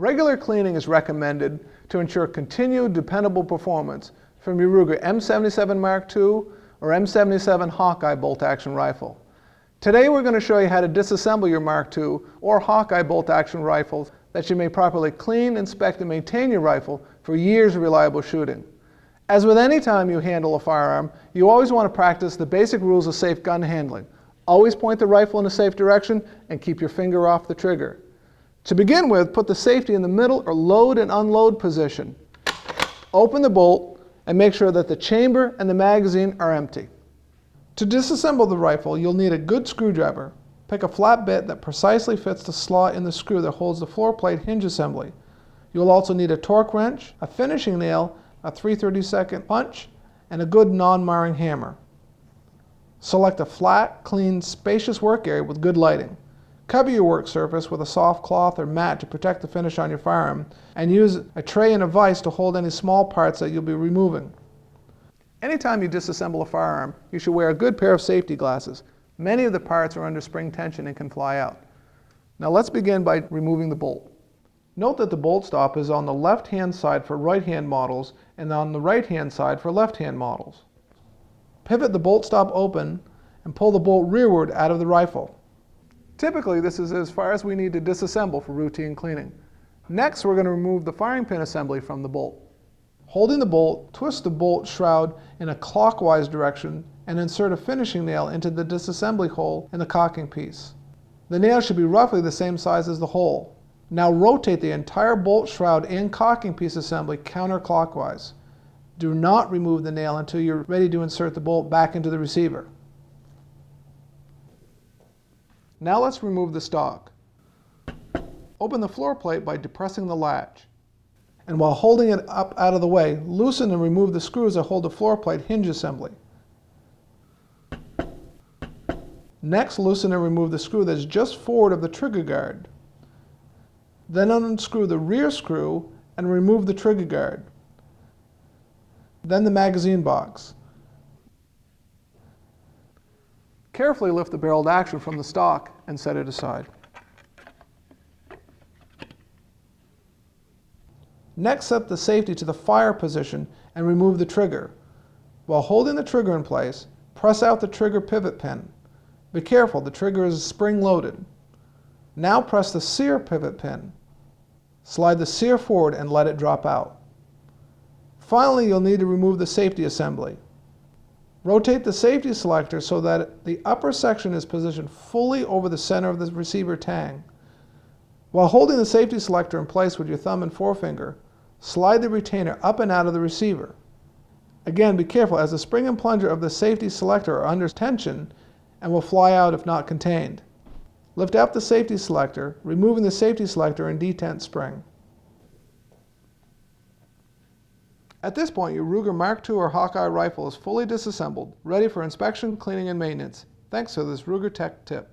Regular cleaning is recommended to ensure continued dependable performance from your Ruger M77 Mark II or M77 Hawkeye bolt-action rifle. Today we're going to show you how to disassemble your Mark II or Hawkeye bolt-action rifles that you may properly clean, inspect, and maintain your rifle for years of reliable shooting. As with any time you handle a firearm, you always want to practice the basic rules of safe gun handling. Always point the rifle in a safe direction and keep your finger off the trigger. To begin with, put the safety in the middle or load and unload position. Open the bolt and make sure that the chamber and the magazine are empty. To disassemble the rifle, you'll need a good screwdriver. Pick a flat bit that precisely fits the slot in the screw that holds the floor plate hinge assembly. You'll also need a torque wrench, a finishing nail, a 3/32 punch, and a good non-marring hammer. Select a flat, clean, spacious work area with good lighting. Cover your work surface with a soft cloth or mat to protect the finish on your firearm, and use a tray and a vise to hold any small parts that you'll be removing. Anytime you disassemble a firearm, you should wear a good pair of safety glasses. Many of the parts are under spring tension and can fly out. Now let's begin by removing the bolt. Note that the bolt stop is on the left-hand side for right-hand models and on the right-hand side for left-hand models. Pivot the bolt stop open and pull the bolt rearward out of the rifle. Typically, this is as far as we need to disassemble for routine cleaning. Next, we're going to remove the firing pin assembly from the bolt. Holding the bolt, twist the bolt shroud in a clockwise direction and insert a finishing nail into the disassembly hole in the cocking piece. The nail should be roughly the same size as the hole. Now rotate the entire bolt shroud and cocking piece assembly counterclockwise. Do not remove the nail until you're ready to insert the bolt back into the receiver. Now let's remove the stock. Open the floor plate by depressing the latch. And while holding it up out of the way, loosen and remove the screws that hold the floor plate hinge assembly. Next, loosen and remove the screw that's just forward of the trigger guard. Then unscrew the rear screw and remove the trigger guard. Then the magazine box. Carefully lift the barreled action from the stock and set it aside. Next, set the safety to the fire position and remove the trigger. While holding the trigger in place, press out the trigger pivot pin. Be careful, the trigger is spring-loaded. Now press the sear pivot pin. Slide the sear forward and let it drop out. Finally, you'll need to remove the safety assembly. Rotate the safety selector so that the upper section is positioned fully over the center of the receiver tang. While holding the safety selector in place with your thumb and forefinger, slide the retainer up and out of the receiver. Again, be careful as the spring and plunger of the safety selector are under tension and will fly out if not contained. Lift up the safety selector, removing the safety selector and detent spring. At this point, your Ruger Mark II or Hawkeye rifle is fully disassembled, ready for inspection, cleaning, and maintenance, thanks to this Ruger Tech tip.